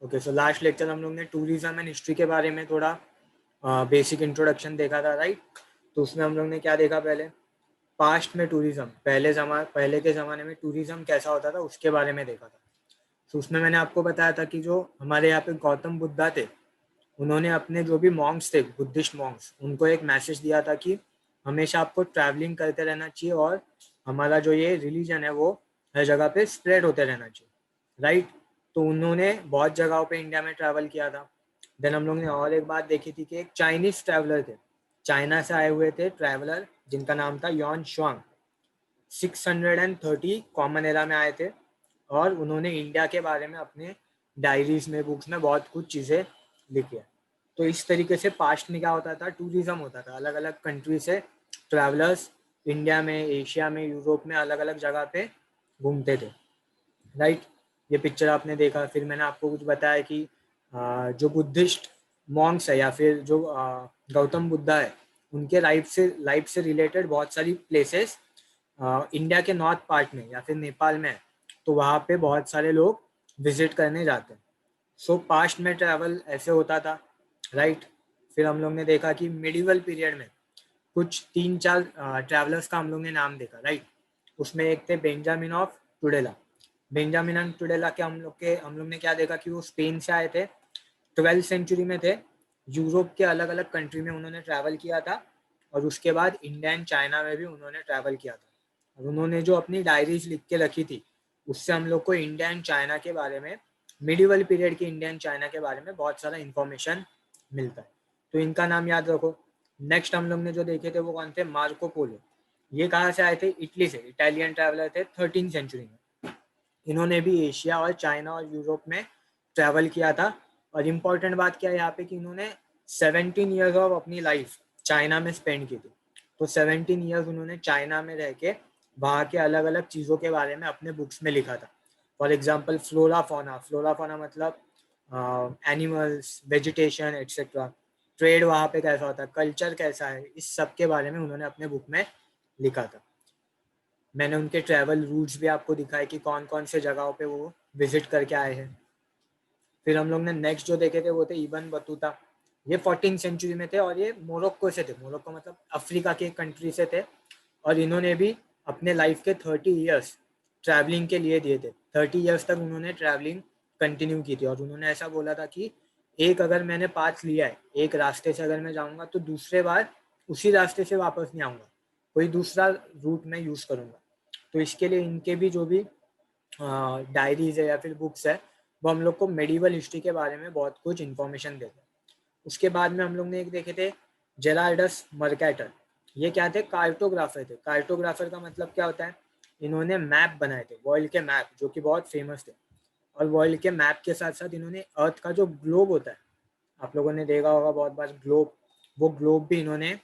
Okay, so last lecture हम लोग ने टूरिज्म एंड हिस्ट्री के बारे में थोड़ा बेसिक इंट्रोडक्शन देखा था, राइट। तो उसमें हम लोग ने क्या देखा, पहले पास्ट में टूरिज्म, पहले के ज़माने में टूरिज्म कैसा होता था उसके बारे में देखा था। तो उसमें मैंने आपको बताया था कि जो हमारे यहाँ पे गौतम बुद्धा थे, उन्होंने अपने जो भी मॉन्क्स थे, बुद्धिस्ट मॉन्क्स, उनको एक मैसेज दिया था कि हमेशा आपको ट्रैवलिंग करते रहना चाहिए और हमारा जो ये रिलीजन है वो हर जगह पे स्प्रेड होते रहना चाहिए, राइट। तो उन्होंने बहुत जगहों पे इंडिया में ट्रैवल किया था। देन हम लोग ने और एक बात देखी थी कि एक चाइनीज ट्रैवलर थे, चाइना से आए हुए थे ट्रैवलर, जिनका नाम था यॉन शुआंग। 630 कॉमन एरा में आए थे और उन्होंने इंडिया के बारे में अपने डायरीज में, बुक्स में बहुत कुछ चीज़ें लिखी है। तो इस तरीके से पास्ट में क्या होता था, टूरिज्म होता था, अलग अलग कंट्री से ट्रैवलर्स इंडिया में, एशिया में, यूरोप में अलग अलग जगह पे घूमते थे, राइट। ये पिक्चर आपने देखा। फिर मैंने आपको कुछ बताया कि जो बुद्धिस्ट मॉन्क्स है या फिर जो गौतम बुद्धा है, उनके लाइफ से रिलेटेड बहुत सारी प्लेसेस इंडिया के नॉर्थ पार्ट में या फिर नेपाल में है, तो वहाँ पे बहुत सारे लोग विजिट करने जाते हैं। सो पास्ट में ट्रैवल ऐसे होता था, राइट। फिर हम लोग ने देखा कि मिडिवल पीरियड में कुछ 3-4 ट्रैवलर्स का हम लोग ने नाम देखा, राइट। उसमें एक थे बेंजामिन ऑफ टुडेला। बेंजामिन ऑफ टुडेला के हम लोग ने क्या देखा कि वो स्पेन से आए थे, 12th सेंचुरी में थे। यूरोप के अलग अलग कंट्री में उन्होंने ट्रैवल किया था और उसके बाद इंडिया एंड चाइना में भी उन्होंने ट्रैवल किया था। और उन्होंने जो अपनी डायरीज लिख के रखी थी, उससे हम लोग को इंडिया एंड चाइना के बारे में, मिडिवल पीरियड के इंडिया एंड चाइना के बारे में बहुत सारा इंफॉर्मेशन मिलता है। तो इनका नाम याद रखो। नेक्स्ट हम लोग ने जो देखे थे वो कौन थे, मार्को पोलो। ये कहाँ से आए थे, इटली से, इटालियन ट्रैवलर थे 13th सेंचुरी में। इन्होंने भी एशिया और चाइना और यूरोप में ट्रैवल किया था। और इम्पोर्टेंट बात क्या है यहाँ पे कि इन्होंने 17 ईयर्स ऑफ अपनी लाइफ चाइना में स्पेंड की थी। तो 17 ईयर्स उन्होंने चाइना में रह के वहाँ के अलग अलग चीज़ों के बारे में अपने बुक्स में लिखा था। फॉर एग्जाम्पल फ्लोरा फोना मतलब एनिमल्स, वेजिटेशन एट्सेट्रा, ट्रेड वहाँ पे कैसा होता है, कल्चर कैसा है, इस सब के बारे में उन्होंने अपने बुक में लिखा था। मैंने उनके ट्रैवल रूट्स भी आपको दिखाए कि कौन कौन से जगहों पे वो विजिट करके आए हैं। फिर हम लोग ने नेक्स्ट जो देखे थे वो थे इबन बतूता। ये 14th सेंचुरी में थे और ये मोरक्को से थे। मोरक्को मतलब अफ्रीका के कंट्री से थे। और इन्होंने भी अपने लाइफ के 30 ईयर्स ट्रैवलिंग के लिए दिए थे। 30 ईयर्स तक उन्होंने ट्रैवलिंग कंटिन्यू की थी और उन्होंने ऐसा बोला था कि एक अगर मैंने पाथ लिया है, एक रास्ते से अगर मैं जाऊँगा तो दूसरे बार उसी रास्ते से वापस नहीं आऊँगा, कोई दूसरा रूट मैं यूज़ करूँगा। तो इसके लिए इनके भी जो भी डायरीज है या फिर बुक्स है, वो हम लोग को मेडिवल हिस्ट्री के बारे में बहुत कुछ इन्फॉर्मेशन देते हैं। उसके बाद में हम लोग ने एक देखे थे जेराल्डस मर्केटर। ये क्या थे, कार्टोग्राफर थे। कार्टोग्राफर का मतलब क्या होता है, इन्होंने मैप बनाए थे, वर्ल्ड के मैप, जो कि बहुत फेमस थे। और वर्ल्ड के मैप के साथ साथ इन्होंने अर्थ का जो ग्लोब होता है, आप लोगों ने देखा होगा बहुत बार ग्लोब, वो ग्लोब भी इन्होंने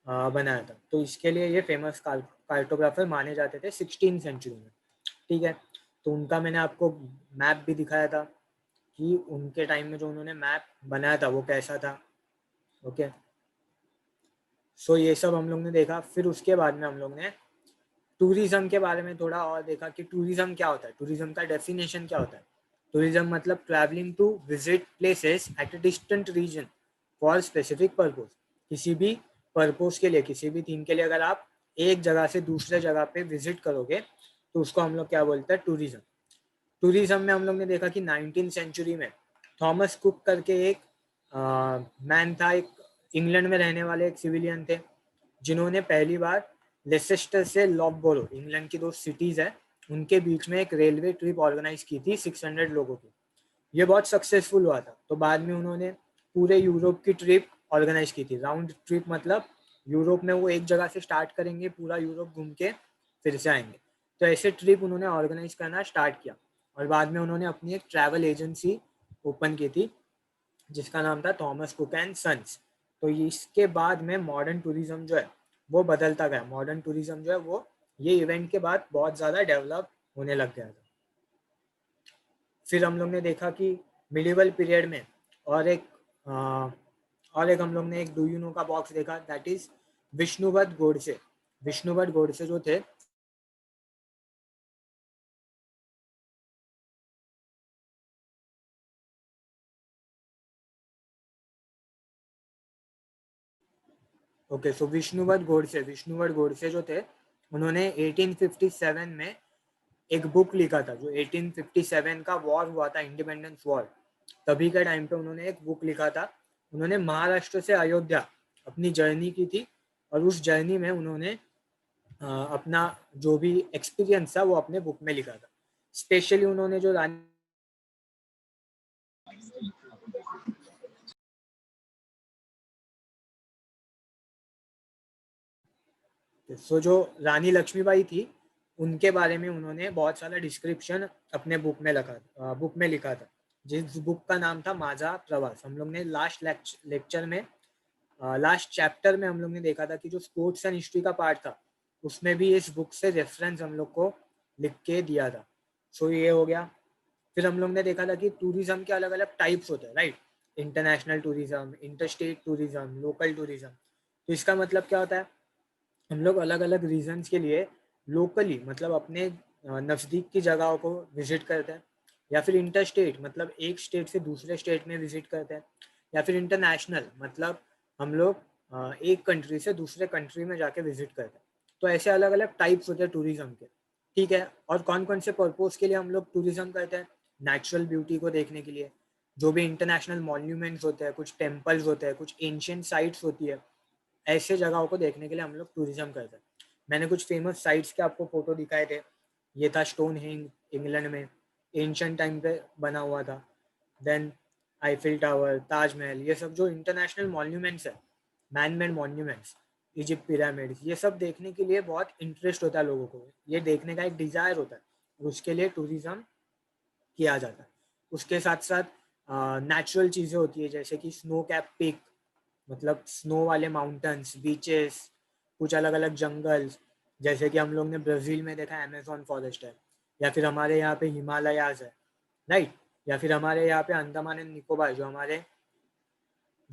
बनाया था। तो इसके लिए ये फेमस कार्टोग्राफर माने जाते थे 16th सेंचुरी में, ठीक है। तो उनका मैंने आपको मैप भी दिखाया था कि उनके टाइम में जो उन्होंने मैप बनाया था वो कैसा था, ओके। सो ये सब हम लोग ने देखा। फिर उसके बाद में हम लोग ने टूरिज्म के बारे में थोड़ा और देखा कि टूरिज्म क्या होता है, टूरिज्म का डेफिनेशन क्या होता है। टूरिज्म मतलब travelling to visit places at a distant region for specific purpose. किसी भी पर्पज के लिए, किसी भी थीम के लिए अगर आप एक जगह से दूसरे जगह पे विजिट करोगे तो उसको हम लोग क्या बोलते हैं, टूरिज्म। टूरिज्म में हम लोग ने देखा कि 19th सेंचुरी में थॉमस कुक करके एक मैन था, एक इंग्लैंड में रहने वाले एक सिविलियन थे, जिन्होंने पहली बार लेसेस्टर से लॉकबोरो, इंग्लैंड की दो सिटीज़ है, उनके बीच में एक रेलवे ट्रिप ऑर्गेनाइज की थी 600 लोगों की। ये बहुत सक्सेसफुल हुआ था। तो बाद में उन्होंने पूरे यूरोप की ट्रिप ऑर्गेनाइज की थी। राउंड ट्रिप मतलब यूरोप में वो एक जगह से स्टार्ट करेंगे, पूरा यूरोप घूम के फिर से आएंगे। तो ऐसे ट्रिप उन्होंने ऑर्गेनाइज करना स्टार्ट किया और बाद में उन्होंने अपनी एक ट्रैवल एजेंसी ओपन की थी जिसका नाम था थॉमस कुक एंड सन्स। तो इसके बाद में मॉडर्न टूरिज्म जो है वो बदलता गया। मॉडर्न टूरिज्म जो है वो ये इवेंट के बाद बहुत ज़्यादा डेवलप होने लग गया था। फिर हम लोग ने देखा कि मिडिवल पीरियड में और एक हम लोग ने एक डू यू नो का बॉक्स देखा, दैट इज विष्णुवत गोडसे। विष्णुवत गोडसे जो थे ओके, सो विष्णुवर्ध गोडसे जो थे, उन्होंने 1857 में एक बुक लिखा था, जो 1857 का वॉर हुआ था, इंडिपेंडेंस वॉर, तभी के टाइम पे उन्होंने एक बुक लिखा था। उन्होंने महाराष्ट्र से अयोध्या अपनी जर्नी की थी, और उस जर्नी में उन्होंने अपना जो भी एक्सपीरियंस था वो अपने बुक में लिखा था। स्पेशली उन्होंने जो रानी जो रानी लक्ष्मीबाई थी, उनके बारे में उन्होंने बहुत सारा डिस्क्रिप्शन अपने बुक में लिखा था, जिस बुक का नाम था माझा प्रवास। हम लोग ने लास्ट लेक्चर में, लास्ट चैप्टर में हम लोग ने देखा था कि जो स्पोर्ट्स एंड हिस्ट्री का पार्ट था, उसमें भी इस बुक से रेफरेंस हम लोग को लिख के दिया था। सो ये हो गया। फिर हम लोग ने देखा था कि टूरिज्म के अलग अलग टाइप्स होते हैं, right? International tourism, interstate tourism, local tourism. तो इसका मतलब क्या होता है, हम लोग अलग अलग रीजन्स के लिए लोकली, मतलब अपने नज़दीक की जगहों को विजिट करते हैं, या फिर इंटरस्टेट मतलब एक स्टेट से दूसरे स्टेट में विजिट करते हैं, या फिर इंटरनेशनल मतलब हम लोग एक कंट्री से दूसरे कंट्री में जाके विजिट करते हैं। तो ऐसे अलग अलग टाइप्स होते हैं टूरिज्म के, ठीक है? और कौन कौन से पर्पज के लिए हम लोग टूरिज्म करते हैं? नेचुरल ब्यूटी को देखने के लिए, जो भी इंटरनेशनल मॉन्यूमेंट्स होते हैं, कुछ टेम्पल्स होते हैं, कुछ एंशियंट साइट्स होती है, ऐसे जगहों को देखने के लिए हम लोग टूरिज्म करते हैं। मैंने कुछ फेमस साइट्स के आपको फोटो दिखाए थे। ये था स्टोन हेंज, इंग्लैंड में, एंशियंट टाइम पे बना हुआ था। देन आईफिल टावर, ताजमहल, ये सब जो इंटरनेशनल मॉन्यूमेंट्स है, man made monuments, Egypt pyramids, ये सब देखने के लिए बहुत इंटरेस्ट होता है लोगों को, ये देखने का एक डिज़ायर होता है, उसके लिए टूरिज्म किया जाता है। उसके साथ साथ नेचुरल चीज़ें होती है, जैसे कि स्नो कैप पीक, मतलब स्नो वाले माउंटेन्स, बीचेस, कुछ अलग अलग जंगल्स, जैसे कि हम लोग ने ब्राज़ील में देखा अमेजोन फॉरेस्ट है, या फिर हमारे यहाँ पे हिमालयाज है, राइट? या फिर हमारे यहाँ पे अंडमान एंड निकोबार, जो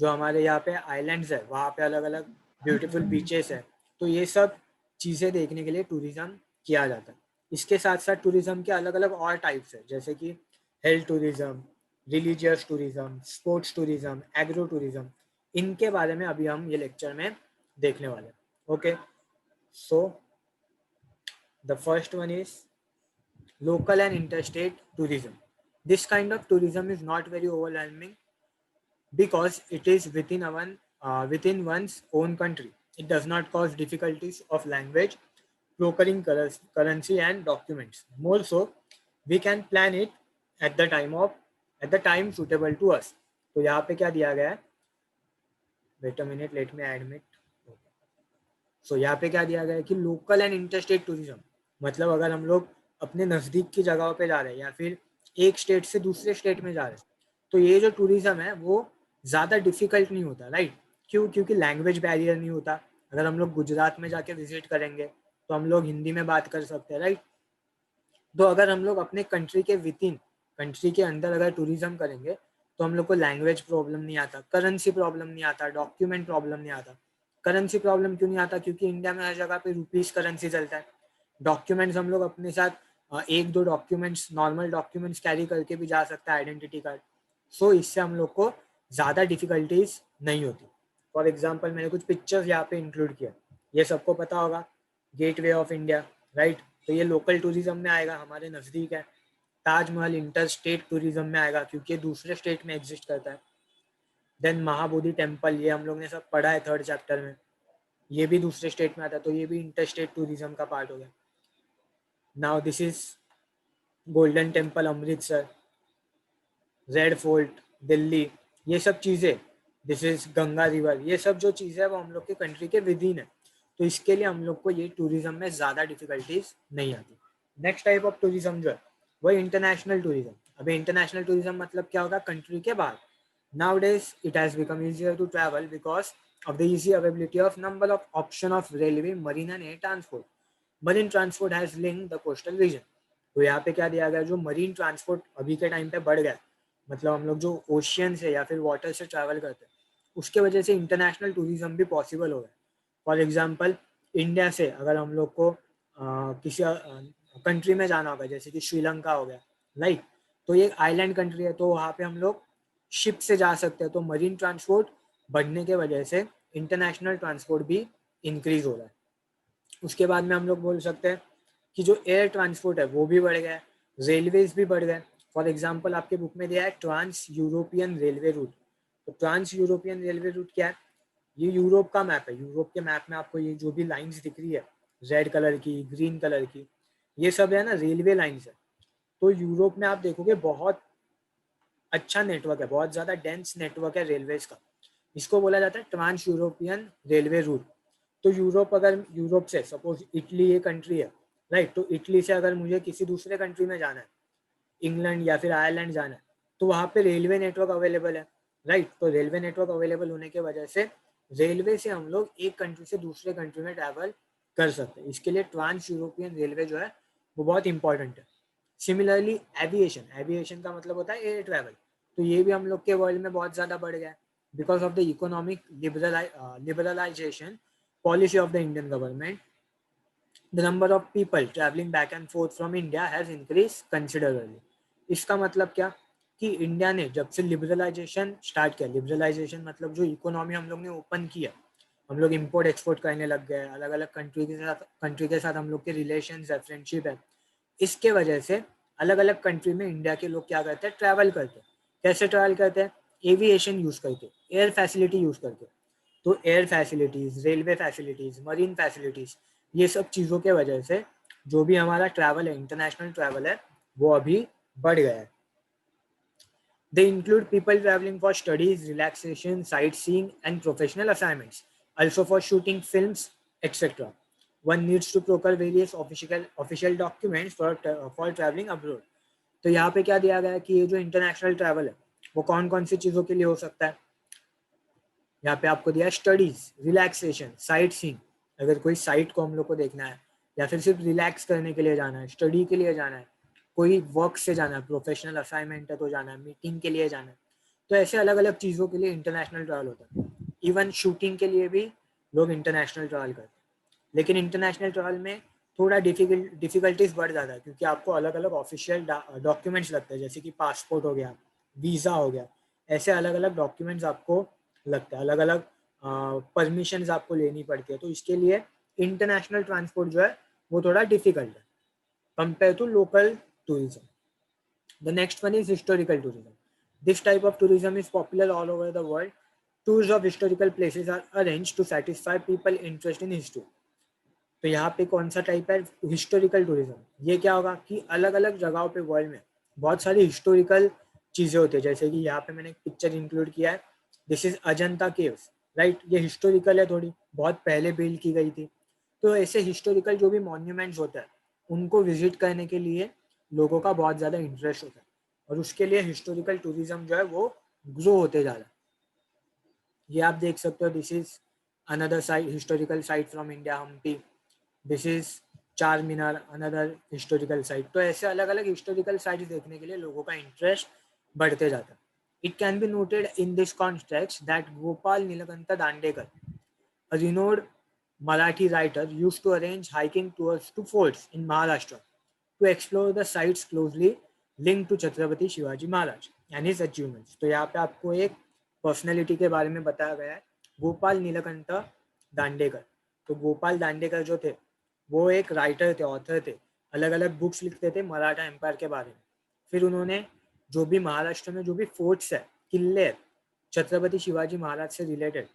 हमारे यहाँ पे आइलैंड्स है, वहाँ पे अलग अलग ब्यूटीफुल बीचेस है। तो ये सब चीज़ें देखने के लिए टूरिज्म किया जाता है। इसके साथ साथ टूरिज्म के अलग अलग और टाइप्स है, जैसे कि health tourism, religious tourism, sports tourism, agro tourism. इनके बारे में अभी हम ये लेक्चर में देखने वाले हैं। Okay, so the first one is local and interstate tourism. This kind of tourism is not very overwhelming because it is within one's own country. It does not cause difficulties of language, brokering currency and documents. More so, we can plan it at the time suitable to us. तो यहाँ पे क्या दिया गया है? Wait a minute, let me admit. सो यहाँ पे क्या दिया गया है कि लोकल एंड इंटरस्टेट टूरिज्म, मतलब अगर हम लोग अपने नज़दीक की जगहों पे जा रहे हैं, या फिर एक स्टेट से दूसरे स्टेट में जा रहे हैं, तो ये जो टूरिज्म है वो ज़्यादा डिफिकल्ट नहीं होता, राइट? क्यों? क्योंकि लैंग्वेज बैरियर नहीं होता। अगर हम लोग गुजरात में जाके विजिट करेंगे तो हम लोग हिंदी में बात कर सकते हैं, राइट? तो अगर हम लोग अपने कंट्री के अंदर अगर टूरिज्म करेंगे, तो हम लोग को लैंग्वेज प्रॉब्लम नहीं आता, करेंसी प्रॉब्लम नहीं आता, डॉक्यूमेंट प्रॉब्लम नहीं आता। करेंसी प्रॉब्लम क्यों नहीं आता? क्योंकि इंडिया में हर जगह पे रुपीस करेंसी चलता है। डॉक्यूमेंट्स हम लोग अपने साथ एक दो डॉक्यूमेंट्स, नॉर्मल डॉक्यूमेंट्स कैरी करके भी जा सकता है, आइडेंटिटी कार्ड। सो इससे हम लोग को ज़्यादा डिफिकल्टीज नहीं होती। फॉर एग्जाम्पल, मैंने कुछ पिक्चर्स यहाँ पे इंक्लूड किया, ये सबको पता होगा, gateway of India, right? तो ये लोकल टूरिज्म में आएगा, हमारे नज़दीक है। ताजमहल इंटर स्टेट टूरिज्म में आएगा, क्योंकि ये दूसरे स्टेट में एग्जिस्ट करता है। देन महाबोधि टेम्पल, ये हम लोग ने सब पढ़ा है थर्ड चैप्टर में, ये भी दूसरे स्टेट में आता है, तो ये भी इंटर स्टेट टूरिज्म का पार्ट हो गया। Now this is golden temple Amritsar, red fort Delhi, ये सब चीज़ें, दिस इज गंगा रिवर, ये सब जो चीज़ें है वो हम लोग के कंट्री के विद इन है। तो इसके लिए हम लोग को ये टूरिज्म में ज़्यादा डिफिकल्टीज नहीं आती। नेक्स्ट टाइप ऑफ टूरिज्म जो है वो इंटरनेशनल टूरिज्म। अभी इंटरनेशनल टूरिज्म मतलब क्या होगा? कंट्री के बाहर। Nowadays, it has become easier to travel because of the easy availability of number of option of railway, marine and air transport. Marine transport has linked the coastal region. तो यहाँ पे क्या दिया गया? जो मरीन ट्रांसपोर्ट अभी के time पे बढ़ गया, मतलब हम लोग जो ओशियन से या फिर वाटर से ट्रैवल करते हैं, उसके वजह से इंटरनेशनल टूरिज्म भी पॉसिबल हो गया। फॉर एग्जांपल, इंडिया से अगर हम लोग को किसी कंट्री में जाना होगा, जैसे कि श्रीलंका हो गया, राइट? तो ये एक आइलैंड कंट्री है, तो वहाँ पे हम लोग शिप से जा सकते हैं। तो मरीन ट्रांसपोर्ट बढ़ने के वजह से इंटरनेशनल ट्रांसपोर्ट भी इंक्रीज हो रहा है। उसके बाद में हम लोग बोल सकते हैं कि जो एयर ट्रांसपोर्ट है वो भी बढ़ गया है, रेलवेज भी बढ़ गए। फॉर एग्जांपल आपके बुक में दिया है ट्रांस यूरोपियन रेलवे रूट। तो ट्रांस यूरोपियन रेलवे रूट क्या है? ये यूरोप का मैप है। यूरोप के मैप में आपको ये जो भी लाइंस दिख रही है रेड कलर की, ग्रीन कलर की, ये सब है ना रेलवे लाइंस है। तो यूरोप में आप देखोगे बहुत अच्छा नेटवर्क है, बहुत ज़्यादा डेंस नेटवर्क है रेलवेज का। इसको बोला जाता है ट्रांस यूरोपियन रेलवे रूट। तो यूरोप, अगर यूरोप से सपोज इटली ये कंट्री है, राइट, तो इटली से अगर मुझे किसी दूसरे कंट्री में जाना है, इंग्लैंड या फिर आयरलैंड जाना है, तो वहाँ पे रेलवे नेटवर्क अवेलेबल है, राइट। तो रेलवे नेटवर्क अवेलेबल होने की वजह से रेलवे से हम लोग एक कंट्री से दूसरे कंट्री में ट्रैवल कर सकते हैं। इसके लिए ट्रांस यूरोपियन रेलवे जो है वो बहुत इंपॉर्टेंट है। सिमिलरली एविएशन, एविएशन का मतलब होता है एयर ट्रैवल। तो ये भी हम लोग के वर्ल्ड में बहुत ज़्यादा बढ़ गया है because of the economic liberalisation policy of the Indian government. The number of people traveling back and forth from India has increased considerably. इसका मतलब क्या कि इंडिया ने जब से लिबरलाइजेशन स्टार्ट किया, लिबरलाइजेशन मतलब जो इकोनॉमी हम लोग ने ओपन किया, हम लोग इंपोर्ट एक्सपोर्ट करने लग गए, अलग अलग कंट्री के साथ हम लोग के रिलेशन है, फ्रेंडशिप है। इसके वजह से अलग अलग कंट्री में इंडिया के लोग क्या करते हैं, ट्रैवल करते हैं। कैसे ट्रैवल करते हैं? एविएशन यूज करके, एयर फैसिलिटी यूज करके। तो air facilities, railway facilities, marine facilities, ये सब चीज़ों के वजह से जो भी हमारा ट्रैवल है, इंटरनेशनल ट्रैवल है, वो अभी बढ़ गया है। They include people traveling for studies, relaxation, sightseeing, and professional assignments, also for shooting films, etc. One needs to procure various official documents for traveling abroad. तो यहाँ पे क्या दिया गया है कि ये जो इंटरनेशनल ट्रैवल है वो कौन कौन सी चीज़ों के लिए हो सकता है। यहाँ पे आपको दिया है स्टडीज, रिलैक्सेशन, साइट सीइंग, अगर कोई साइट को हम लोग को देखना है, या फिर सिर्फ रिलैक्स करने के लिए जाना है, स्टडी के लिए जाना है, कोई वर्क से जाना है, प्रोफेशनल असाइनमेंट है तो जाना है, मीटिंग के लिए जाना है। तो ऐसे अलग अलग चीज़ों के लिए इंटरनेशनल ट्रैवल होता है। इवन शूटिंग के लिए भी लोग इंटरनेशनल ट्रैवल करते हैं। लेकिन इंटरनेशनल ट्रैवल में थोड़ा डिफिकल्टीज बढ़ जाता है क्योंकि आपको अलग अलग ऑफिशियल डॉक्यूमेंट्स लगते हैं, जैसे कि पासपोर्ट हो गया, वीज़ा हो गया, ऐसे अलग अलग डॉक्यूमेंट्स आपको लगता है, अलग अलग परमिशंस आपको लेनी पड़ती है। तो इसके लिए इंटरनेशनल ट्रांसपोर्ट जो है वो थोड़ा डिफिकल्ट है compare to local tourism. The next one is historical tourism. This type of tourism is popular all over the world. Tours of historical places are arranged to satisfy people interested in history. तो यहाँ पे कौन सा type है? Historical tourism. ये क्या होगा कि अलग अलग जगहों पे वर्ल्ड में बहुत सारी हिस्टोरिकल चीज़ें होती है, जैसे कि यहाँ पे मैंने एक पिक्चर इंक्लूड किया है, this is Ajanta caves, right. ये हिस्टोरिकल है, थोड़ी बहुत पहले बिल्ड की गई थी। तो ऐसे हिस्टोरिकल जो भी मॉन्यूमेंट्स होते हैं उनको विजिट करने के लिए लोगों का बहुत ज़्यादा इंटरेस्ट होता है, और उसके लिए हिस्टोरिकल टूरिज्म जो है वो ग्रो होते जा रहा है। ये आप देख सकते हो, this is another site, historical site from India, Hampi. This is Charminar, another historical site. तो ऐसे अलग अलग हिस्टोरिकल साइट्स देखने के लिए लोगों का इंटरेस्ट बढ़ते जाता है। It can be noted in this context that Gopal Neelkanth Dandekar, a renowned Marathi writer, used to arrange hiking tours to forts in Maharashtra to explore the sites closely linked to Chhatrapati Shivaji Maharaj and his achievements. तो यहाँ पे आपको एक personality के बारे में बताया गया है, गोपाल नीलकंठ दांडेकर। तो गोपाल दांडेकर जो थे वो एक राइटर थे, ऑथर थे, अलग अलग बुक्स लिखते थे मराठा एम्पायर के बारे में। फिर उन्होंने जो भी महाराष्ट्र में जो भी फोर्ट्स है, किले, छत्रपति शिवाजी महाराज से रिलेटेड,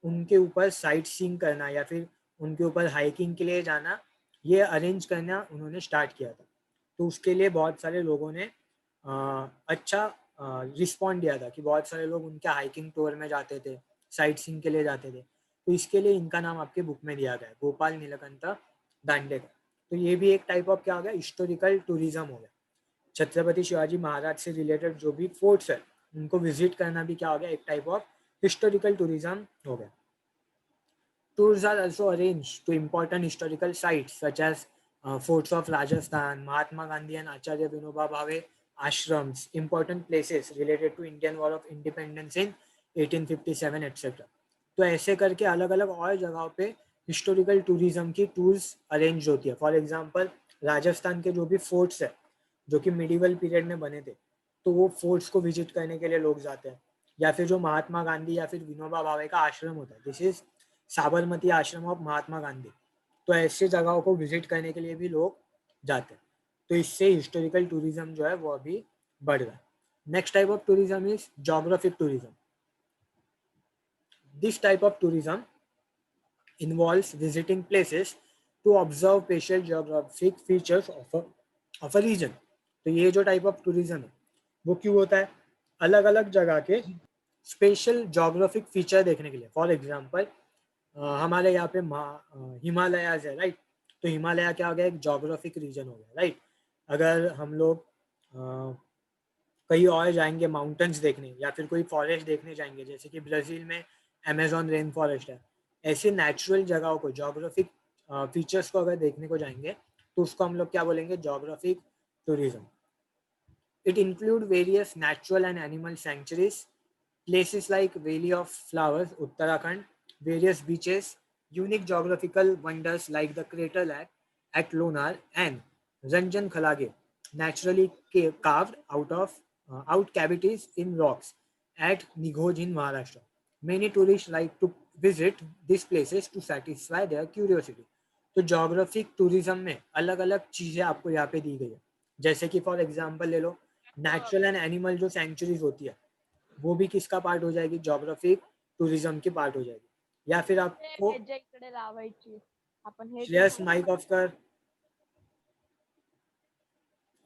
उनके ऊपर साइट सीइंग करना या फिर उनके ऊपर हाइकिंग के लिए जाना, ये अरेंज करना उन्होंने स्टार्ट किया था। तो उसके लिए बहुत सारे लोगों ने अच्छा रिस्पॉन्ड दिया था कि बहुत सारे लोग उनके हाइकिंग टूर में जाते थे, साइट सीइंग के लिए जाते थे। तो इसके लिए इनका नाम आपके बुक में दिया गया है, गोपाल नीलकंठ दांडेकर। तो ये भी एक टाइप ऑफ क्या हो गया, हिस्टोरिकल टूरिज्म हो गया। छत्रपति शिवाजी महाराज से रिलेटेड जो भी फोर्ट्स है उनको विजिट करना भी क्या हो गया, एक टाइप ऑफ हिस्टोरिकल टूरिज्म हो गया। Tours are also arranged to important historical sites such as forts of Rajasthan, Mahatma Gandhi and Acharya Vinoba Bhave ashrams, important places related to Indian War of Independence in 1857 etc. तो ऐसे करके अलग अलग और जगहों पे हिस्टोरिकल टूरिज्म की tours arrange होती है। फॉर एग्जांपल राजस्थान के जो भी फोर्ट्स है जो कि मिडिवल पीरियड में बने थे, तो वो फोर्ट्स को विजिट करने के लिए लोग जाते हैं। या फिर जो महात्मा गांधी या फिर विनोबा भावे का आश्रम होता है, दिस इज साबरमती आश्रम ऑफ महात्मा गांधी। तो ऐसे जगहों को विजिट करने के लिए भी लोग जाते हैं। तो इससे हिस्टोरिकल टूरिज्म जो है वो अभी बढ़ रहा है। Next type of tourism is geographic tourism. This type of tourism involves visiting places to observe spatial geographic features of a region। तो ये जो टाइप ऑफ टूरिज्म है वो क्यों होता है? अलग अलग जगह के स्पेशल जोग्राफिक फीचर देखने के लिए। फॉर एग्जांपल हमारे यहाँ पे हिमालयाज है, राइट? तो हिमालय क्या हो गया? एक जोग्राफिक रीजन हो गया, राइट? अगर हम लोग कहीं और जाएंगे माउंटेन्स देखने या फिर कोई फॉरेस्ट देखने जाएंगे, जैसे कि ब्राज़ील में अमेजोन रेन फॉरेस्ट है, ऐसे नेचुरल जगहों को, जोग्राफिक फीचर्स को अगर देखने को जाएंगे तो उसको हम लोग क्या बोलेंगे? Geographic tourism. It include various natural and animal sanctuaries, places like Valley of Flowers, Uttarakhand, various beaches, unique geographical wonders like the crater lake at Lonar and Ranjan Khalage, naturally carved out cavities in rocks at Nighoj in Maharashtra. Many tourists like to visit these places to satisfy their curiosity. तो geographic tourism में अलग अलग चीज़ें आपको यहाँ पे दी गई है, जैसे कि फॉर एग्जांपल ले लो, नेचुरल एंड एनिमल जो सेंचुरीज होती है वो भी किसका पार्ट हो जाएगी? जोग्राफिक टूरिज्म की पार्ट हो जाएगी। या फिर आपको इकडे लावायची आपण हे श्रेयस माइक ऑफ कर।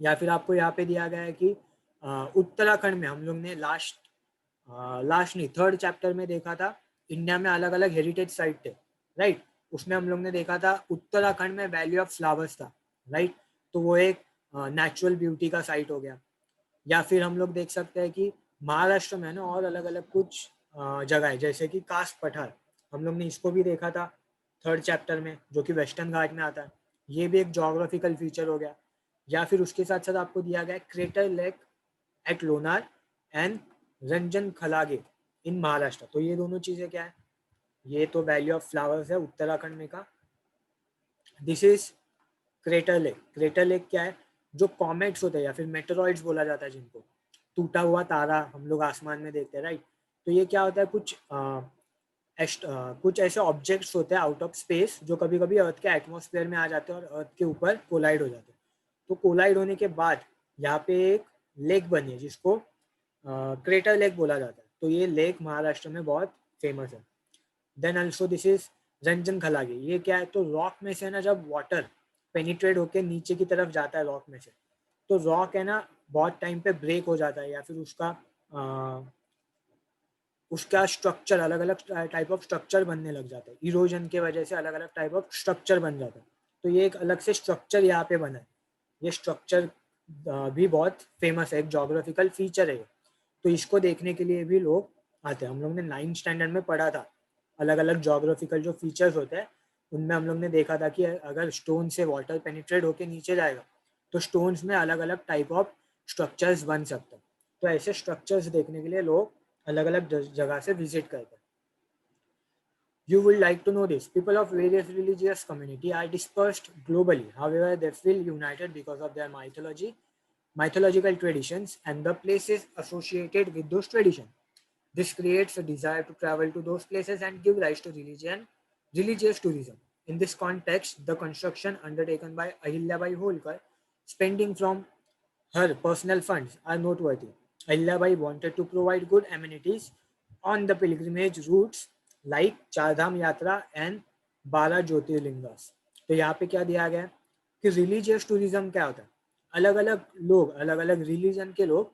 या फिर आपको यहाँ पे दिया गया है कि उत्तराखंड में हम लोग ने लास्ट नहीं, थर्ड चैप्टर में देखा था इंडिया में अलग अलग हेरिटेज साइट थे, राइट? उसमें हम लोग ने देखा था उत्तराखंड में वैली ऑफ फ्लावर्स था, राइट? तो वो एक नेचुरल ब्यूटी का साइट हो गया। या फिर हम लोग देख सकते हैं कि महाराष्ट्र में ना और अलग अलग कुछ जगह है, जैसे कि कास्ट पठार, हम लोग ने इसको भी देखा था थर्ड चैप्टर में, जो कि वेस्टर्न घाट में आता है। ये भी एक जोग्राफिकल फीचर हो गया। या फिर उसके साथ साथ आपको दिया गया crater lake at Lonar and Ranjan Khalage in Maharashtra. तो ये दोनों चीज़ें क्या है? ये तो वैली ऑफ फ्लावर्स है उत्तराखंड में का। This is crater lake. Crater lake क्या है? जो कॉमेट्स होते हैं या फिर मेटेरॉइड्स बोला जाता है जिनको, टूटा हुआ तारा हम लोग आसमान में देखते हैं, राइट? तो ये क्या होता है? कुछ ऐसे ऑब्जेक्ट्स होते हैं आउट ऑफ स्पेस जो कभी कभी अर्थ के एटमॉस्फेयर में आ जाते हैं और अर्थ के ऊपर कोलाइड हो जाते हैं। तो कोलाइड होने के बाद यहाँ पे एक लेक बनी है जिसको क्रेटर लेक बोला जाता है। तो ये लेक महाराष्ट्र में बहुत फेमस है। Then also this is Ranjan Khalage. ये क्या है? तो रॉक में से ना जब वाटर पेनिट्रेट होके नीचे की तरफ जाता है रॉक में से, तो रॉक है ना बहुत टाइम पे ब्रेक हो जाता है या फिर उसका स्ट्रक्चर अलग अलग टाइप ऑफ स्ट्रक्चर बनने लग जाता है। इरोजन के वजह से अलग अलग टाइप ऑफ स्ट्रक्चर बन जाता है। तो ये एक अलग से स्ट्रक्चर यहाँ पे बना है। ये स्ट्रक्चर भी बहुत फेमस है, एक जोग्राफिकल फीचर है। तो इसको देखने के लिए भी लोग आते हैं। हम लोग ने 9th स्टैंडर्ड में पढ़ा था अलग अलग जोग्राफिकल जो फीचर्स होते हैं, उनमें हम लोग ने देखा था कि अगर स्टोन से वाटर पेनिट्रेट होके नीचे जाएगा तो स्टोन्स में अलग अलग टाइप ऑफ स्ट्रक्चर्स बन सकते हैं। तो ऐसे स्ट्रक्चर्स देखने के लिए लोग अलग अलग जगह से विजिट करते हैं। You would like to know this. People of various religious community are dispersed globally. However, they feel united because of their mythological traditions, and the places associated with those traditions. This creates a desire to travel to those places and give rise to religious tourism. In this context, the construction undertaken by Ahilyabai Holkar, spending from her personal funds, are noteworthy. Ahilyabai wanted to provide good amenities on the pilgrimage routes like Chardham Yatra and 12 Jyotirlingas. तो यहाँ पे क्या दिया गया है कि religious tourism क्या होता है? अलग अलग लोग, अलग अलग रिलीजन के लोग,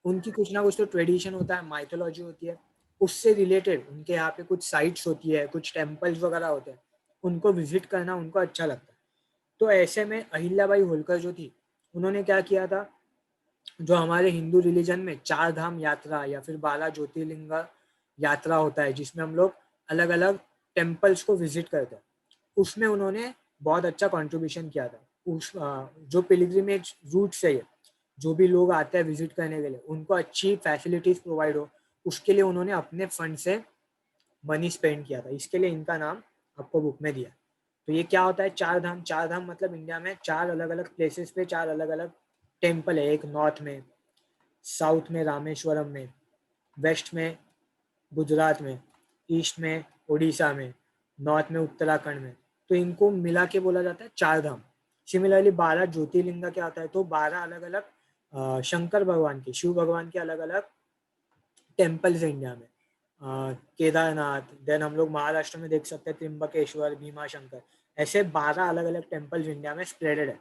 उनकी कुछ ना कुछ तो ट्रेडिशन होता है, माइथोलॉजी होती है, उससे रिलेटेड उनके यहाँ पे कुछ साइट्स होती है, कुछ टेम्पल्स वगैरह होते हैं, उनको विजिट करना उनको अच्छा लगता है। तो ऐसे में अहिल्याबाई होलकर जो थी, उन्होंने क्या किया था? जो हमारे हिंदू रिलीजन में 4 धाम यात्रा या फिर 12 ज्योतिर्लिंग यात्रा होता है, जिसमें हम लोग अलग अलग टेम्पल्स को विजिट करते हैं, उसमें उन्होंने बहुत अच्छा कंट्रीब्यूशन किया था। जो पिलग्रिमेज रूट से जो भी लोग आते हैं विजिट करने के लिए, उनको अच्छी फैसिलिटीज प्रोवाइड हो, उसके लिए उन्होंने अपने फंड से मनी स्पेंड किया था। इसके लिए इनका नाम आपको बुक में दिया। तो ये क्या होता है? 4 धाम। 4 धाम मतलब इंडिया में 4 अलग अलग प्लेसेस पे 4 अलग अलग टेम्पल है। एक नॉर्थ में, साउथ में रामेश्वरम में, वेस्ट में गुजरात में, ईस्ट में उड़ीसा में, नॉर्थ में उत्तराखंड में, तो इनको मिला के बोला जाता है चार धाम। सिमिलरली 12 ज्योतिर्लिंग क्या होता है, तो 12 अलग अलग शंकर भगवान के, शिव भगवान के अलग अलग टेम्पल्स है इंडिया में। केदारनाथ, देन हम लोग महाराष्ट्र में देख सकते हैं त्रिम्बकेश्वर, भीमा शंकर, ऐसे 12 अलग अलग टेम्पल्स इंडिया में स्प्रेडेड है,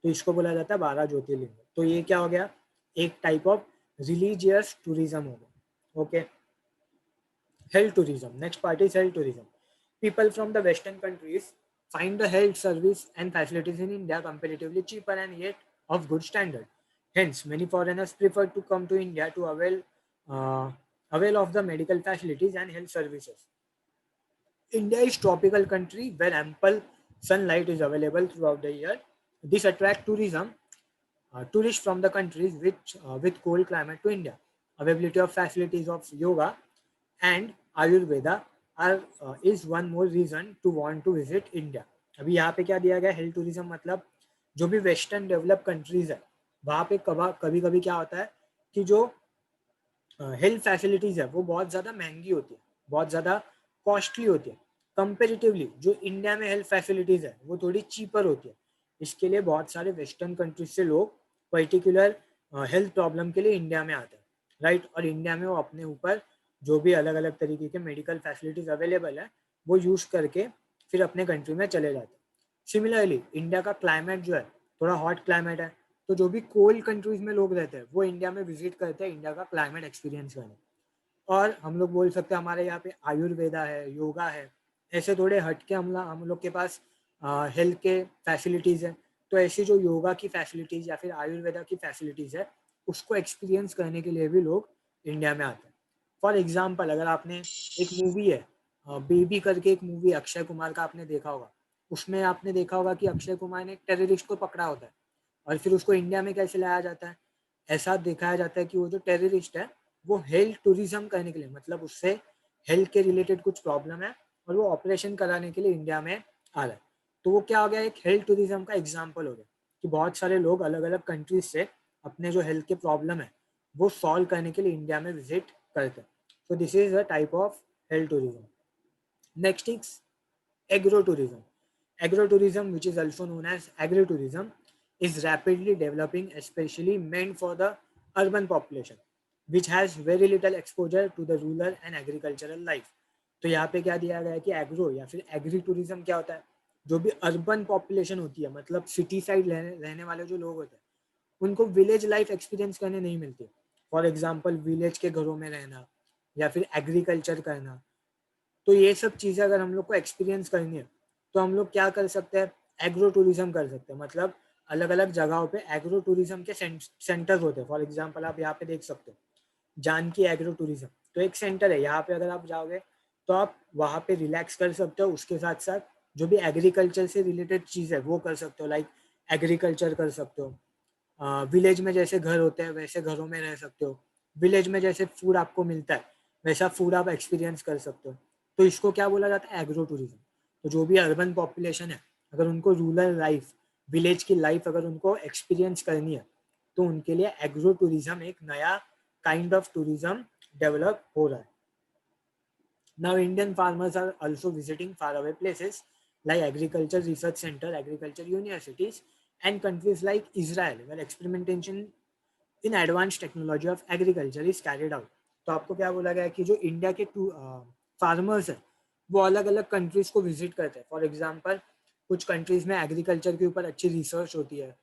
तो इसको बोला जाता है 12 ज्योतिर्लिंग। तो ये क्या हो गया, एक टाइप ऑफ रिलीजियस टूरिज्म हो गया। Okay, health tourism. Next part is health tourism. People from the Western countries find the health service and facilities in India comparatively cheaper and yet of good standard. Hence, many foreigners prefer to come to India to uh, avail of the medical facilities and health services. India is tropical country where ample sunlight is available throughout the year. This attract tourism, tourists from the countries with cold climate to India. Availability of facilities of yoga and Ayurveda is one more reason to want to visit India. अभी यहाँ पे क्या दिया गया, health tourism मतलब जो भी western develop countries है वहाँ पे कभी कभी क्या होता है कि जो हेल्थ फैसिलिटीज है वो बहुत ज़्यादा महंगी होती है, बहुत ज़्यादा कॉस्टली होती है। कंपेरेटिवली जो इंडिया में हेल्थ फैसिलिटीज है वो थोड़ी चीपर होती है। इसके लिए बहुत सारे वेस्टर्न कंट्रीज से लोग पर्टिकुलर हेल्थ प्रॉब्लम के लिए इंडिया में आते हैं, राइट। और इंडिया में वो अपने ऊपर जो भी अलग अलग तरीके के मेडिकल फैसिलिटीज अवेलेबल है वो यूज़ करके फिर अपने कंट्री में चले जाते हैं। सिमिलरली इंडिया का क्लाइमेट जो है थोड़ा हॉट क्लाइमेट है, तो जो भी कोल्ड कंट्रीज में लोग रहते हैं वो इंडिया में विजिट करते हैं इंडिया का क्लाइमेट एक्सपीरियंस करने। और हम लोग बोल सकते हैं हमारे यहाँ पे आयुर्वेदा है, योगा है, ऐसे थोड़े हट के हम लोग के पास हेल्थ के फैसिलिटीज़ है। तो ऐसी जो योगा की फैसिलिटीज़ या फिर आयुर्वेदा की फैसिलिटीज़ है उसको एक्सपीरियंस करने के लिए भी लोग इंडिया में आते हैं। फॉर एग्जाम्पल अगर आपने एक मूवी है बेबी करके, एक मूवी अक्षय कुमार का आपने देखा होगा, उसमें आपने देखा होगा कि अक्षय कुमार ने एक टेररिस्ट को पकड़ा होता है और फिर उसको इंडिया में कैसे लाया जाता है, ऐसा दिखाया जाता है कि वो जो टेररिस्ट है वो हेल्थ टूरिज्म करने के लिए, मतलब उससे हेल्थ के रिलेटेड कुछ प्रॉब्लम है और वो ऑपरेशन कराने के लिए इंडिया में आ रहा है। तो वो क्या हो गया, एक हेल्थ टूरिज्म का एग्जाम्पल हो गया कि बहुत सारे लोग अलग अलग कंट्रीज से अपने जो हेल्थ के प्रॉब्लम है वो सॉल्व करने के लिए इंडिया में विजिट करते हैं। So this is a type of health tourism. Next is agro-tourism. Agro-tourism, which is also known as agri-tourism, is rapidly developing, especially meant for the urban population, which has very little exposure to the rural and agricultural life. तो यहाँ पे क्या दिया गया है कि agro या फिर एग्री टूरिज्म क्या होता है, जो भी अर्बन पॉपुलेशन होती है, मतलब सिटी साइड रहने वाले जो लोग होते हैं उनको विलेज लाइफ एक्सपीरियंस करने नहीं मिलती। फॉर एग्जाम्पल विलेज के घरों में रहना या फिर एग्रीकल्चर करना, तो ये सब चीज़ें अगर हम लोग को एक्सपीरियंस करनी है तो हम लोग क्या कर सकते हैं, एग्रो टूरिज्म कर सकते हैं। मतलब अलग अलग जगहों पे एग्रो टूरिज्म के सेंटर्स होते हैं। फॉर एग्जांपल आप यहाँ पे देख सकते हो जानकी एग्रो टूरिज्म, तो एक सेंटर है यहाँ पे। अगर आप जाओगे तो आप वहाँ पे रिलैक्स कर सकते हो, उसके साथ साथ जो भी एग्रीकल्चर से रिलेटेड चीज़ है वो कर सकते हो, लाइक एग्रीकल्चर कर सकते हो। विलेज में जैसे घर होते हैं वैसे घरों में रह सकते हो, विलेज में जैसे फूड आपको मिलता है वैसा फूड आप एक्सपीरियंस कर सकते हो। तो इसको क्या बोला जाता है, एग्रो टूरिज्म। तो जो भी अर्बन पॉपुलेशन है अगर उनको रूरल लाइफ, विलेज की लाइफ अगर उनको एक्सपीरियंस करनी है तो उनके लिए एग्रो टूरिज्म एक नया काइंड ऑफ टूरिज्म डेवलप हो रहा है। Now Indian farmers are also visiting faraway places like agriculture research center, agriculture universities, and countries like Israel, where experimentation in advance technology of agriculture is carried out. तो आपको क्या बोला गया है कि जो इंडिया के फार्मर्स हैं वो अलग अलग कंट्रीज को विजिट करते हैं। फॉर एग्जांपल कुछ कंट्रीज में एग्रीकल्चर के ऊपर अच्छी रिसर्च होती है,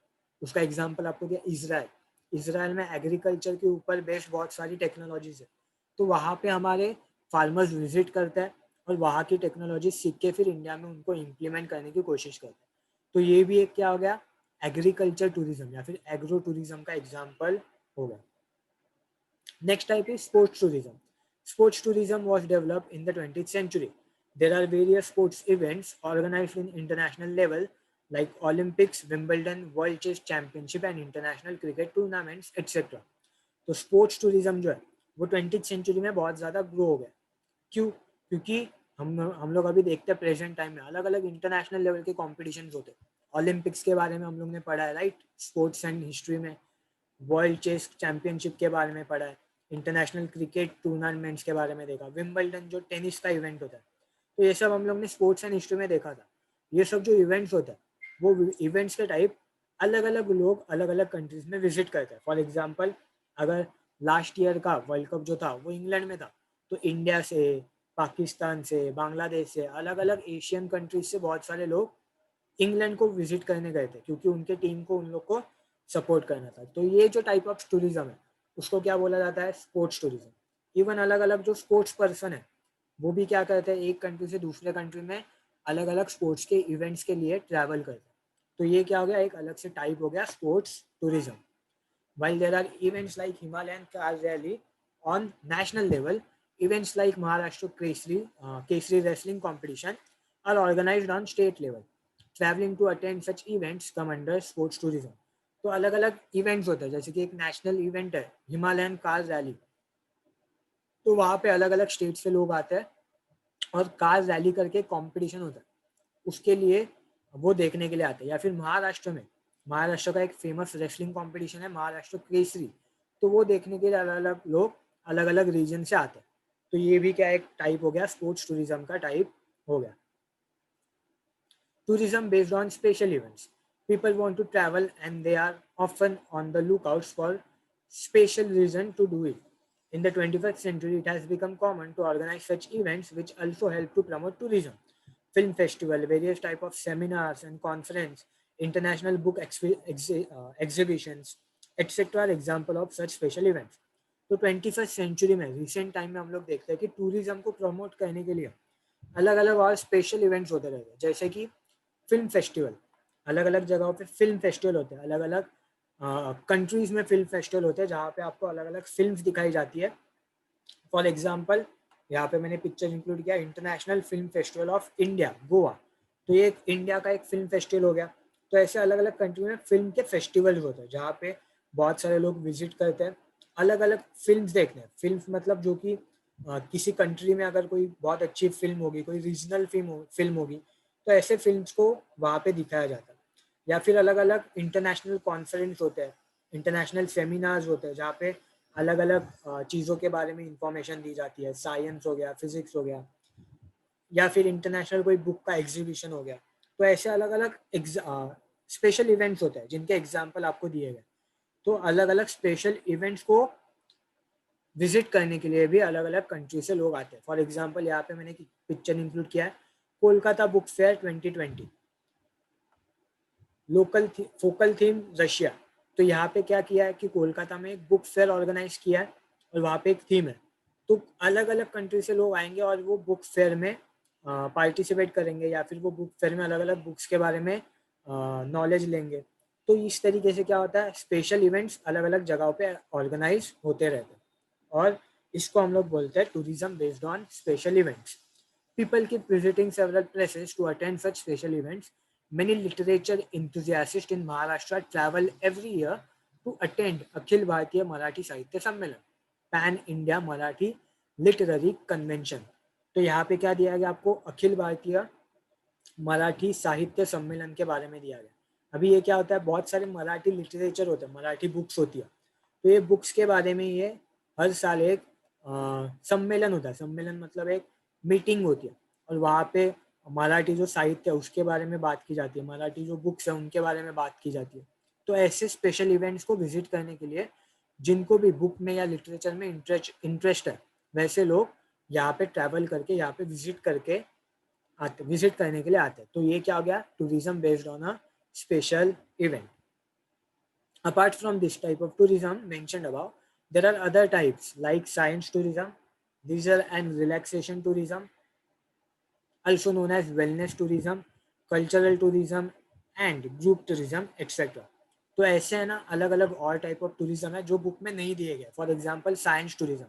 उसका एग्जांपल आपको दिया इसराइल। इसराइल में एग्रीकल्चर के ऊपर बेस्ड बहुत सारी टेक्नोलॉजीज है, तो वहाँ पे हमारे फार्मर्स विजिट करते हैं और वहाँ की टेक्नोलॉजी सीख के फिर इंडिया में उनको इम्प्लीमेंट करने की कोशिश करते हैं। तो ये भी एक क्या हो गया, एग्रीकल्चर टूरिज्म या फिर एग्रो टूरिज्म का एग्जाम्पल होगा। Next type is sports tourism. Sports tourism was developed in the 20th century. There are various sports events organized in international level like Olympics, Wimbledon, World Chess Championship and international cricket tournaments etc. तो sports tourism जो है वो 20th century में बहुत ज़्यादा grow हो गया। क्यों? क्योंकि हम लोग अभी देखते हैं प्रेजेंट टाइम में अलग अलग इंटरनेशनल लेवल के कॉम्पिटिशन होते हैं। ओलंपिक्स के बारे में हम लोग ने पढ़ा है, राइट, स्पोर्ट्स एंड हिस्ट्री में। वर्ल्ड चेस चैंपियनशिप के बारे में पढ़ा है। इंटरनेशनल क्रिकेट टूर्नामेंट्स के बारे में देखा, विंबलडन जो टेनिस का इवेंट होता है, तो ये सब हम लोग ने स्पोर्ट्स एंड हिस्ट्री में देखा था। ये सब जो इवेंट्स होता है वो इवेंट्स के टाइप अलग अलग लोग अलग अलग कंट्रीज में विजिट करते हैं। फॉर एग्जाम्पल अगर लास्ट ईयर का वर्ल्ड कप जो था वो इंग्लैंड में था, तो इंडिया से, पाकिस्तान से, बांग्लादेश से, अलग अलग एशियन कंट्रीज से बहुत सारे लोग इंग्लैंड को विजिट करने गए थे क्योंकि उनके टीम को उन लोग को सपोर्ट करना था। तो ये जो टाइप ऑफ टूरिज्म है उसको क्या बोला जाता है, स्पोर्ट्स टूरिज्म। इवन अलग अलग जो स्पोर्ट्स पर्सन है वो भी क्या करते हैं, एक कंट्री से दूसरे कंट्री में अलग अलग स्पोर्ट्स के इवेंट्स के लिए ट्रैवल करते हैं। तो ये क्या हो गया, एक अलग से टाइप हो गया sports tourism. While there are events like Himalayan Car Rally on national level, events like Maharashtra Kesri Wrestling Competition are organized on state level. Traveling to attend such events come under sports tourism. तो अलग अलग events होते हैं, जैसे कि एक national event है Himalayan car rally, तो वहाँ पे अलग अलग स्टेट से लोग आते हैं और कार रैली करके कंपटीशन होता है, उसके लिए वो देखने के लिए आते हैं। या फिर महाराष्ट्र में, महाराष्ट्र का एक फेमस रेसलिंग कंपटीशन है महाराष्ट्र केसरी, तो वो देखने के लिए अलग अलग लोग अलग अलग रीजन से आते हैं। तो ये भी क्या एक टाइप हो गया, स्पोर्ट्स टूरिज्म का टाइप हो गया। Tourism based on special events. People want to travel and they are often on the lookouts for special reason to do it. In the 21st century, it has become common to organize such events which also help to promote tourism. Film festival, various type of seminars and conference, international book exhibitions, etc. are example of such special events. तो 21st century में recent time में हम लोग देखते हैं कि tourism को promote करने के लिए अलग अलग और स्पेशल इवेंट्स होते रहते हैं, जैसे कि फिल्म फेस्टिवल। अलग अलग जगहों पे फिल्म फेस्टिवल होते हैं, अलग अलग कंट्रीज में फिल्म फेस्टिवल होते हैं जहाँ पे आपको अलग अलग फिल्म्स दिखाई जाती है। फॉर एग्जांपल यहाँ पे मैंने पिक्चर इंक्लूड किया, international film festival of India Goa, तो ये इंडिया का एक फिल्म फेस्टिवल हो गया। तो ऐसे अलग अलग कंट्री में फिल्म के फेस्टिवल होते हैं जहाँ पे बहुत सारे लोग विजिट करते हैं अलग अलग फिल्म देखने। फिल्म मतलब जो कि किसी कंट्री में अगर कोई बहुत अच्छी फिल्म होगी, कोई रीजनल फिल्म होगी, तो ऐसे फिल्म्स को वहाँ पे दिखाया जाता है। या फिर अलग अलग इंटरनेशनल कॉन्फ्रेंस होते हैं, इंटरनेशनल सेमिनार्स होते हैं जहाँ पे अलग अलग चीज़ों के बारे में इंफॉर्मेशन दी जाती है, साइंस हो गया, फिजिक्स हो गया, या फिर इंटरनेशनल कोई बुक का एग्जीबिशन हो गया। तो ऐसे अलग अलग स्पेशल इवेंट्स होते हैं जिनके एग्जाम्पल आपको दिए गए। तो अलग अलग स्पेशल इवेंट्स को विजिट करने के लिए भी अलग अलग कंट्री से लोग आते हैं। फॉर एग्जाम्पल यहाँ पे मैंने पिक्चर इंक्लूड किया है, Kolkata book fair 2020, local focal theme Russia. तो यहाँ पे क्या किया है कि कोलकाता में एक बुक फेयर ऑर्गेनाइज किया है और वहाँ पे एक थीम है, तो अलग अलग कंट्री से लोग आएंगे और वो बुक फेयर में पार्टिसिपेट करेंगे या फिर वो बुक फेयर में अलग अलग बुक्स के बारे में नॉलेज लेंगे। तो इस तरीके से क्या होता है, स्पेशल इवेंट्स अलग अलग जगहों पे ऑर्गेनाइज होते रहते हैं और इसको हम लोग बोलते हैं tourism based on special events. People keep visiting several places to attend such special events. Many literature enthusiasts in Maharashtra travel every year to attend Akhil Bharatiya Marathi Sahitya Sammelan, Pan India Marathi Literary Convention। तो यहाँ पे क्या दिया गया आपको, अखिल भारतीय मराठी साहित्य सम्मेलन के बारे में दिया गया। अभी ये क्या होता है, बहुत सारे मराठी लिटरेचर होते हैं, मराठी बुक्स होती है, तो ये बुक्स के बारे में ये हर साल एक सम्मेलन होता है। सम्मेलन मतलब एक मीटिंग होती है और वहाँ पे मराठी जो साहित्य है उसके बारे में बात की जाती है, मराठी जो बुक्स है उनके बारे में बात की जाती है। तो ऐसे स्पेशल इवेंट्स को विजिट करने के लिए जिनको भी बुक में या लिटरेचर में इंटरेस्ट है वैसे लोग यहाँ पे ट्रैवल करके, यहाँ पे विजिट करने के लिए आते हैं। तो ये क्या हो गया, tourism based on a special event. Apart from this type of tourism mentioned above, there are other types like science tourism, leisure and relaxation tourism, also known as wellness tourism, cultural tourism and group tourism, etc. तो ऐसे है ना अलग अलग और type of tourism है जो book में नहीं दिए गए। फॉर एग्जांपल साइंस टूरिज्म,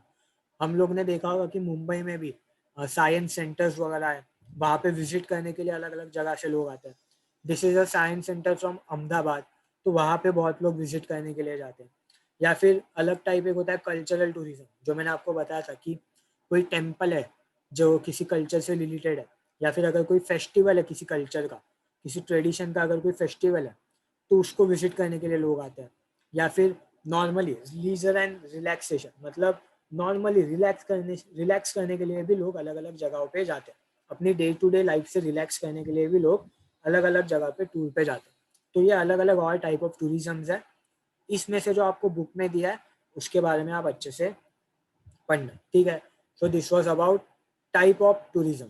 हम लोग ने देखा होगा कि मुंबई में भी साइंस सेंटर्स वगैरह है, वहाँ पे विजिट करने के लिए अलग अलग जगह से लोग आते हैं। This is a science centre from Ahmedabad, तो वहाँ पे बहुत लोग विजिट करने के लिए जाते हैं। या फिर अलग टाइप एक होता है कल्चरल टूरिज्म, जो मैंने आपको बताया था कि कोई टेम्पल है जो किसी कल्चर से रिलेटेड है, या फिर अगर कोई फेस्टिवल है किसी कल्चर का, किसी ट्रेडिशन का अगर कोई फेस्टिवल है तो उसको विजिट करने के लिए लोग आते हैं। या फिर नॉर्मली लीजर एंड रिलैक्सेशन, मतलब नॉर्मली रिलैक्स करने के लिए भी लोग अलग अलग जगहों पे जाते हैं। अपनी डे टू डे लाइफ से रिलैक्स करने के लिए भी लोग अलग अलग जगह पे टूर पे जाते हैं। तो ये अलग अलग और टाइप ऑफ टूरिज्म है। इसमें से जो आपको बुक में दिया है उसके बारे में आप अच्छे से पढ़ना, ठीक है। So this was about type of tourism.